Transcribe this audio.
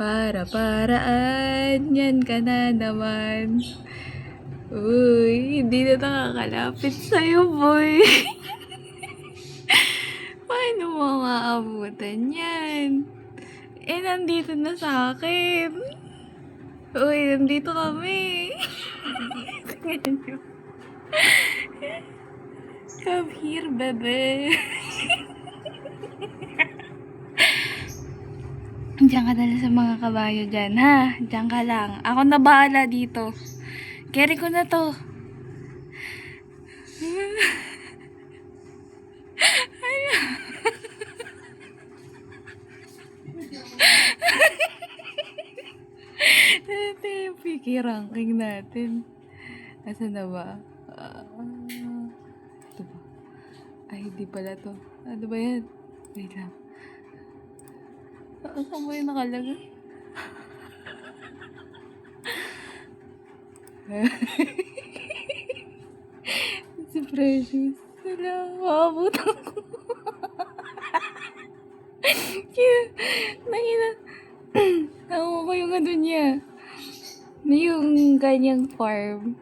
Para-paraan, yan ka na naman. Uy, hindi na nakakalapit sa'yo, boy. Paano mo maabutan yan? Eh, nandito na sa akin. Uy, nandito kami. Come here, bebe. Diyan ka dala sa mga kabayo dyan, ha? Diyan ka lang. Ako na bahala dito. Carry ko na to. Ito yung Piki ranking natin. Asan na ba? Ito ba? Ay, hindi pala to. Ano ba yan? Wait lang. Saan ba yung nakalagay? Si Precious. Wala, maabutan ko. Nakina. Nakuha ko yung ano niya. Yung kanyang farm.